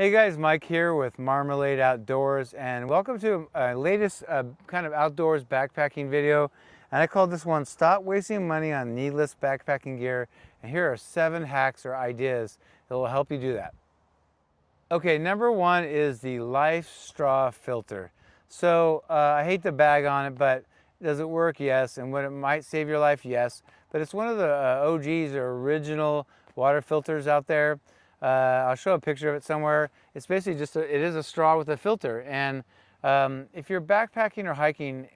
Hey guys, Mike here with Marmalade Outdoors, and welcome to a latest kind of outdoors backpacking video. And I called this one Stop Wasting Money on Needless Backpacking Gear. And here are 7 hacks or ideas that will help you do that. Okay, number 1 is the Life Straw Filter. So I hate to bag on it, but does it work? Yes. And would it might save your life? Yes. But it's one of the OGs or original water filters out there. I'll show a picture of it somewhere. It's basically just it is a straw with a filter. And if you're backpacking or hiking,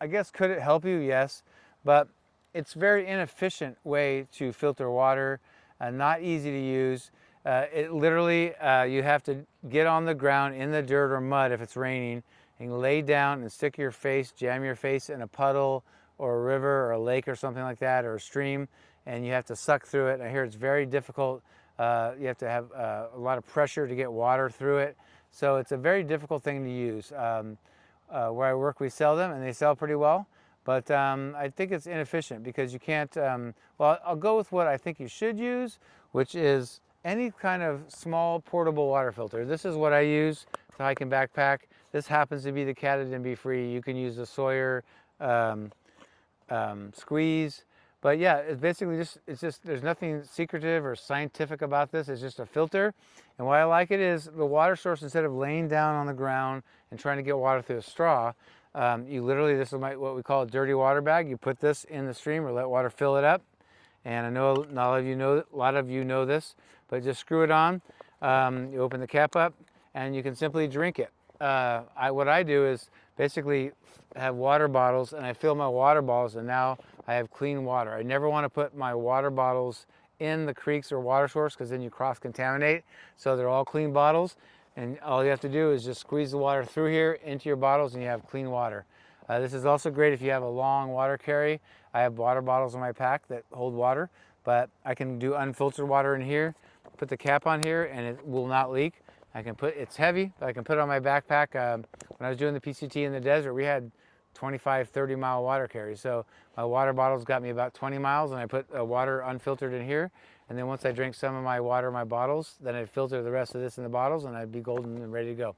I guess could it help you? Yes. But it's a very inefficient way to filter water, not easy to use. It literally, you have to get on the ground in the dirt or mud if it's raining and lay down and stick your face, jam your face in a puddle or a river or a lake or something like that, or a stream, and you have to suck through it. I hear it's very difficult. You have to have a lot of pressure to get water through it. So it's a very difficult thing to use. Where I work, we sell them and they sell pretty well. But I think it's inefficient because you can't, well, I'll go with what I think you should use, which is any kind of small portable water filter. This is what I use to hike and backpack. This happens to be the Cataden Be Free. You can use the Sawyer squeeze. But yeah, it's basically just, there's nothing secretive or scientific about this. It's just a filter. And why I like it is the water source, instead of laying down on the ground and trying to get water through a straw, you literally, this is what we call a dirty water bag. You put this in the stream or let water fill it up. And I know not all of you know, a lot of you know this, but just screw it on. You open the cap up and you can simply drink it. What I do is basically have water bottles, and I fill my water bottles, and now I have clean water. I never want to put my water bottles in the creeks or water source because then you cross-contaminate. So they're all clean bottles, and all you have to do is just squeeze the water through here into your bottles and you have clean water. This is also great if you have a long water carry. I have water bottles in my pack that hold water, but I can do unfiltered water in here, put the cap on here, and it will not leak. It's heavy, but I can put it on my backpack. When I was doing the PCT in the desert, we had 25, 30 mile water carries. So my water bottles got me about 20 miles, and I put water unfiltered in here. And then once I drink some of my water in my bottles, then I'd filter the rest of this in the bottles and I'd be golden and ready to go.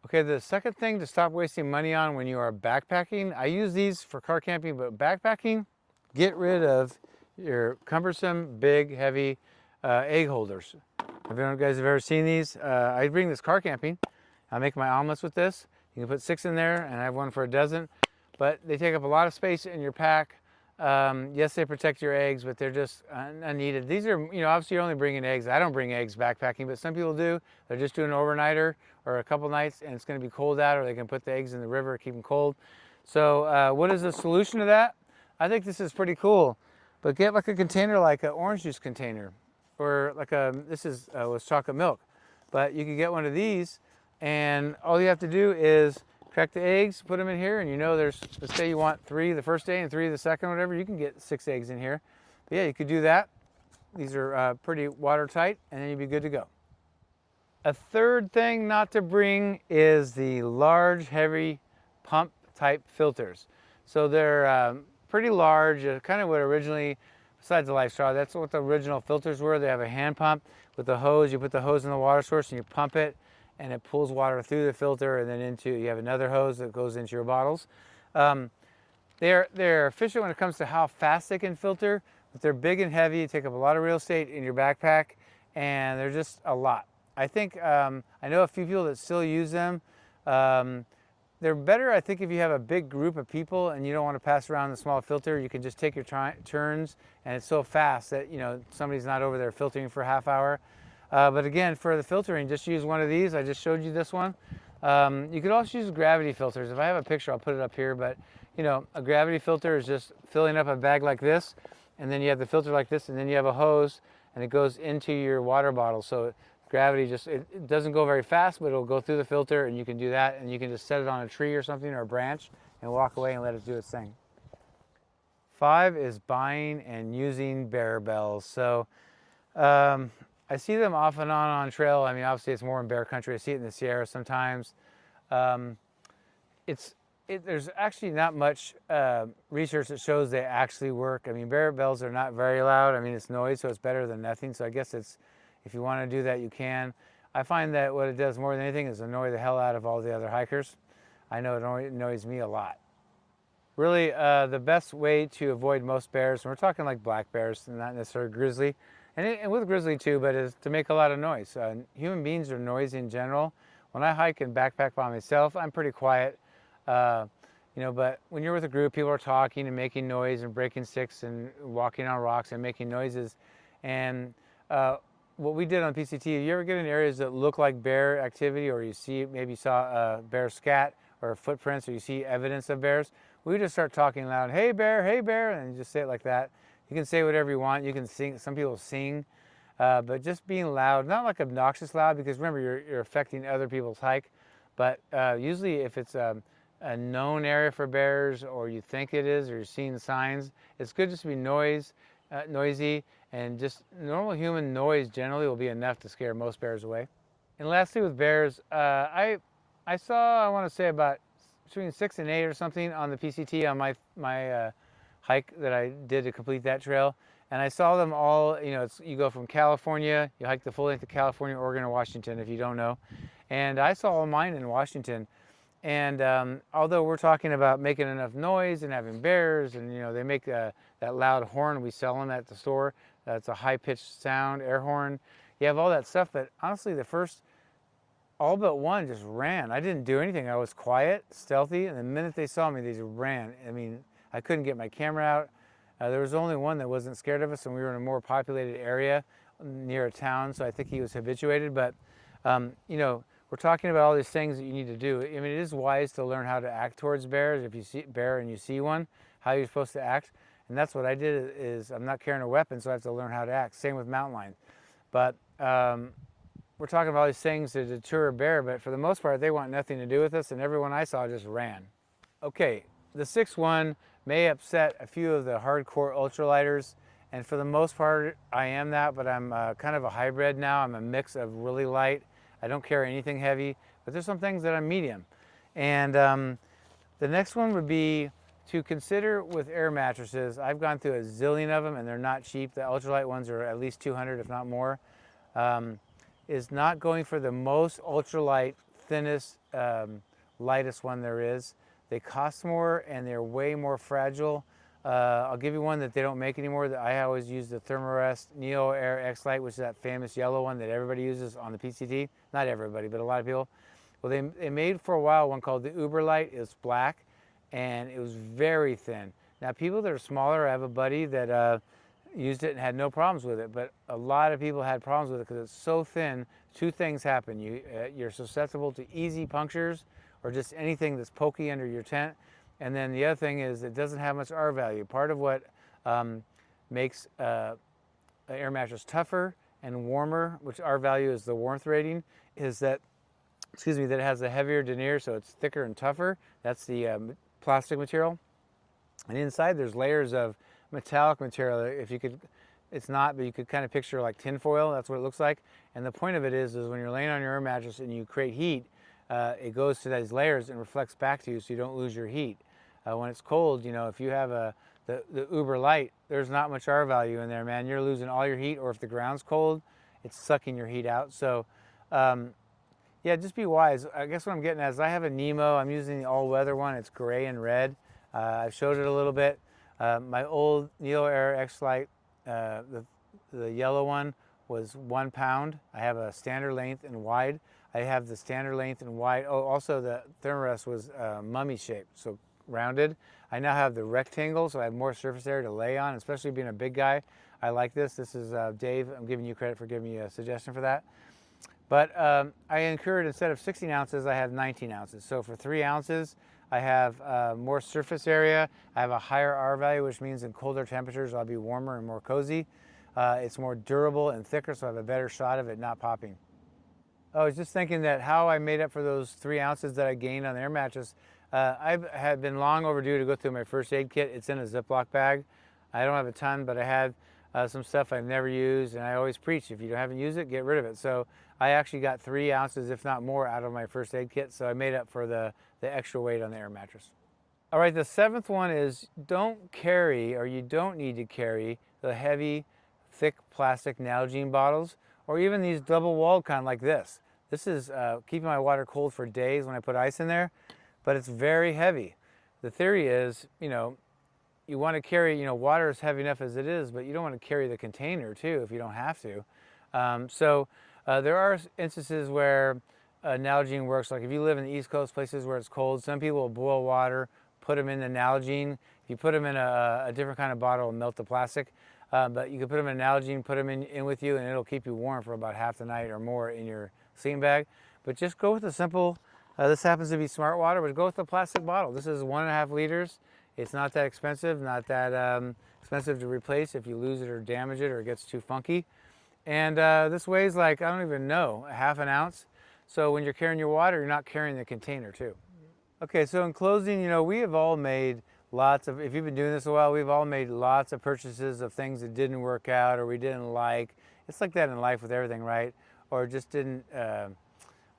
Okay, the second thing to stop wasting money on when you are backpacking, I use these for car camping, but backpacking, get rid of your cumbersome, big, heavy egg holders. If you guys have ever seen these, I bring this car camping. I make my omelets with this. You can put 6 in there, and I have one for a dozen. But they take up a lot of space in your pack. Yes, they protect your eggs, but they're just unneeded. These are, obviously you're only bringing eggs. I don't bring eggs backpacking, but some people do. They're just doing an overnighter or a couple nights, and it's going to be cold out, or they can put the eggs in the river, keep them cold. So what is the solution to that? I think this is pretty cool. But get like a container, like an orange juice container, or like this was chocolate milk. But you can get one of these, and all you have to do is crack the eggs, put them in here, and there's, let's say you want 3 the first day and 3 the second, whatever, you can get 6 eggs in here. But yeah, you could do that. These are pretty watertight, and then you'd be good to go. A third thing not to bring is the large, heavy pump type filters. So they're pretty large, kind of what originally, besides the Life Straw, that's what the original filters were. They have a hand pump with a hose. You put the hose in the water source and you pump it, and it pulls water through the filter, and then you have another hose that goes into your bottles. They're efficient when it comes to how fast they can filter, but they're big and heavy, take up a lot of real estate in your backpack, and they're just a lot. I think, I know a few people that still use them. They're better, I think, if you have a big group of people and you don't want to pass around the small filter. You can just take your turns, and it's so fast that somebody's not over there filtering for a half hour. But again, for the filtering, just use one of these. I just showed you this one. You could also use gravity filters. If I have a picture, I'll put it up here. But a gravity filter is just filling up a bag like this, and then you have the filter like this, and then you have a hose, and it goes into your water bottle. So gravity it doesn't go very fast, but it'll go through the filter, and you can do that, and you can just set it on a tree or something, or a branch, and walk away and let it do its thing. 5 is buying and using bear bells. So I see them off and on trail. I mean, obviously it's more in bear country. I see it in the Sierra sometimes. There's actually not much research that shows they actually work. I mean, bear bells are not very loud. I mean, it's noise, so it's better than nothing. So I guess if you want to do that, you can. I find that what it does more than anything is annoy the hell out of all the other hikers. I know it annoys me a lot. Really, the best way to avoid most bears, and we're talking like black bears, not necessarily grizzly, and with grizzly too, but is to make a lot of noise. Human beings are noisy in general. When I hike and backpack by myself, I'm pretty quiet. But when you're with a group, people are talking and making noise and breaking sticks and walking on rocks and making noises. And what we did on PCT, you ever get in areas that look like bear activity, or maybe saw a bear scat or footprints, or you see evidence of bears? We just start talking loud, hey bear, and you just say it like that. You can say whatever you want. You can sing. Some people sing, but just being loud, not like obnoxious loud, because remember, you're affecting other people's hike. But usually if it's a known area for bears, or you think it is, or you're seeing signs, it's good just to be noisy, and just normal human noise generally will be enough to scare most bears away. And lastly, with bears, I saw, I want to say about between 6 and 8 or something on the PCT on my hike that I did to complete that trail. And I saw them all, you go from California, you hike the full length of California, Oregon, or Washington, if you don't know. And I saw all mine in Washington. And although we're talking about making enough noise and having bears, and they make that loud horn we sell them at the store, that's a high-pitched sound, air horn. You have all that stuff, but honestly, the first all but one just ran. I didn't do anything. I was quiet, stealthy, and the minute they saw me, they just ran. I mean, I couldn't get my camera out. There was only one that wasn't scared of us, and we were in a more populated area near a town, so I think he was habituated. But, we're talking about all these things that you need to do. I mean, it is wise to learn how to act towards bears. If you see a bear and you see one, how you're supposed to act. And that's what I did. Is I'm not carrying a weapon, so I have to learn how to act. Same with mountain lions. But we're talking about all these things to deter a bear, but for the most part, they want nothing to do with us, and everyone I saw just ran. Okay, the 6-1 may upset a few of the hardcore ultralighters, and for the most part, I am that, but I'm kind of a hybrid now. I'm a mix of really light. I don't carry anything heavy, but there's some things that I'm medium. And the next one would be to consider with air mattresses. I've gone through a zillion of them, and they're not cheap. The ultralight ones are at least 200, if not more. Is not going for the most ultralight, thinnest, lightest one there is. They cost more and they're way more fragile. I'll give you one that they don't make anymore that I always use, the Thermarest Neo Air X-Lite, which is that famous yellow one that everybody uses on the PCT. Not everybody, but a lot of people. Well, they made for a while one called the Uberlight. It was black and it was very thin. Now, people that are smaller, I have a buddy that used it and had no problems with it, but a lot of people had problems with it because it's so thin. Two things happen. You're susceptible to easy punctures or just anything that's pokey under your tent. And then the other thing is it doesn't have much R value. Part of what makes an air mattress tougher and warmer, which R value is the warmth rating, is that, that it has a heavier denier, so it's thicker and tougher. That's the plastic material. And inside there's layers of metallic material. It's not, but you could kind of picture like tinfoil. That's what it looks like. And the point of it is when you're laying on your air mattress and you create heat, it goes to these layers and reflects back to you, so you don't lose your heat. When it's cold, if you have the Uber Light, there's not much R value in there, man. You're losing all your heat, or if the ground's cold, it's sucking your heat out. So, yeah, just be wise. I guess what I'm getting at is I have a Nemo. I'm using the all-weather one. It's gray and red. I've showed it a little bit. My old Neo Air X-Lite, the yellow one, was 1 pound. I have a standard length and wide. I have the standard length and wide. Oh, also the Thermarest was mummy shaped, so rounded. I now have the rectangle, so I have more surface area to lay on, especially being a big guy. I like this. This is Dave. I'm giving you credit for giving me a suggestion for that. But I incurred, instead of 16 ounces, I have 19 ounces. So for 3 ounces, I have more surface area. I have a higher R value, which means in colder temperatures, I'll be warmer and more cozy. It's more durable and thicker, so I have a better shot of it not popping. I was just thinking that how I made up for those 3 ounces that I gained on the air mattress. I had been long overdue to go through my first aid kit. It's in a Ziploc bag. I don't have a ton, but I had some stuff I've never used, and I always preach, if you haven't used it, get rid of it. So I actually got 3 ounces, if not more, out of my first aid kit, so I made up for the extra weight on the air mattress. All right, the 7th one is don't carry, or you don't need to carry, the heavy, thick plastic Nalgene bottles, or even these double walled kind like this. This is keeping my water cold for days when I put ice in there, but it's very heavy. The theory is, you want to carry, water is heavy enough as it is, but you don't want to carry the container too if you don't have to. There are instances where Nalgene works. Like if you live in the East Coast, places where it's cold, some people will boil water, put them in the Nalgene. If you put them in a different kind of bottle, it'll melt the plastic. But you can put them in Nalgene, put them in with you, and it'll keep you warm for about half the night or more in your sleeping bag. But just go with the simple, this happens to be Smart Water, but go with the plastic bottle. This is 1.5 liters. It's not that expensive, not that expensive to replace if you lose it or damage it or it gets too funky. And this weighs like, I don't even know, ½ ounce. So when you're carrying your water, you're not carrying the container too. Okay, so in closing, we have all made lots of, if you've been doing this a while, we've all made lots of purchases of things that didn't work out or we didn't like. It's like that in life with everything, right? Or just didn't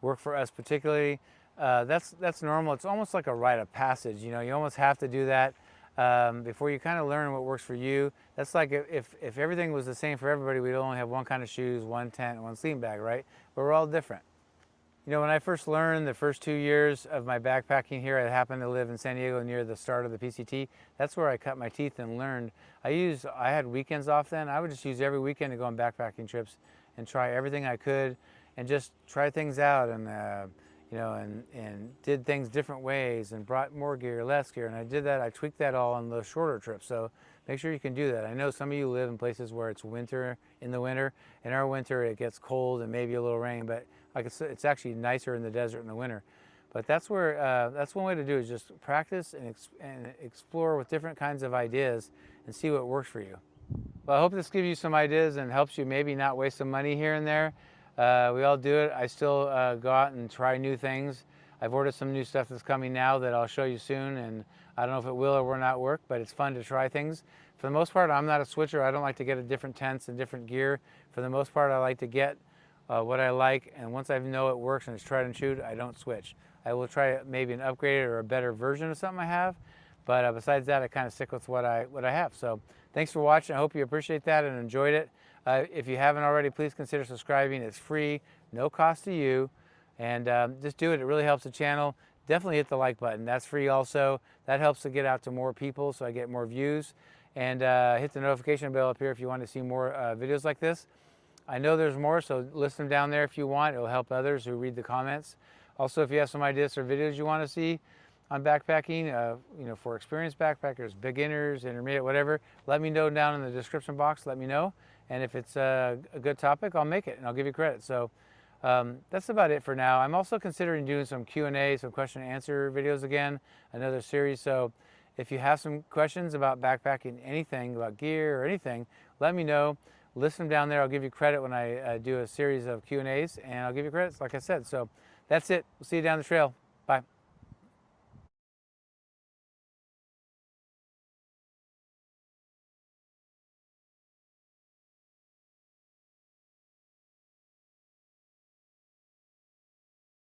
work for us particularly. That's normal. It's almost like a rite of passage. You almost have to do that before you kind of learn what works for you. That's like if everything was the same for everybody, we'd only have one kind of shoes, one tent, one sleeping bag, right? But we're all different. When I first learned the first 2 years of my backpacking here, I happened to live in San Diego near the start of the PCT. That's where I cut my teeth and learned. I had weekends off then. I would just use every weekend to go on backpacking trips and try everything I could and just try things out and did things different ways and brought more gear, less gear. And I did that, I tweaked that all on those shorter trips. So make sure you can do that. I know some of you live in places where it's winter in the winter. In our winter, it gets cold and maybe a little rain, but like I said, it's actually nicer in the desert in the winter. But that's one way to do it, is just practice and explore with different kinds of ideas and see what works for you. Well, I hope this gives you some ideas and helps you maybe not waste some money here and there. We all do it. I still go out and try new things. I've ordered some new stuff that's coming now that I'll show you soon, and I don't know if it will or will not work, but it's fun to try things. For the most part, I'm not a switcher. I don't like to get a different tents and different gear. For the most part, I like to get what I like, and once I know it works and it's tried and true, I don't switch. I will try maybe an upgraded or a better version of something I have, but besides that, I kind of stick with what I have. So thanks for watching. I hope you appreciate that and enjoyed it. If you haven't already, please consider subscribing. It's free, no cost to you, and just do it. It really helps the channel. Definitely hit the like button. That's free also. That helps to get out to more people so I get more views. And hit the notification bell up here if you want to see more videos like this. I know there's more, so list them down there if you want. It'll help others who read the comments. Also, if you have some ideas or videos you want to see on backpacking, for experienced backpackers, beginners, intermediate, whatever, let me know down in the description box. Let me know. And if it's a good topic, I'll make it and I'll give you credit. So that's about it for now. I'm also considering doing some Q&A, some question and answer videos again, another series. So if you have some questions about backpacking, anything about gear or anything, let me know. List them down there. I'll give you credit when I do a series of Q&As, and I'll give you credits, like I said. So that's it. We'll see you down the trail. Bye.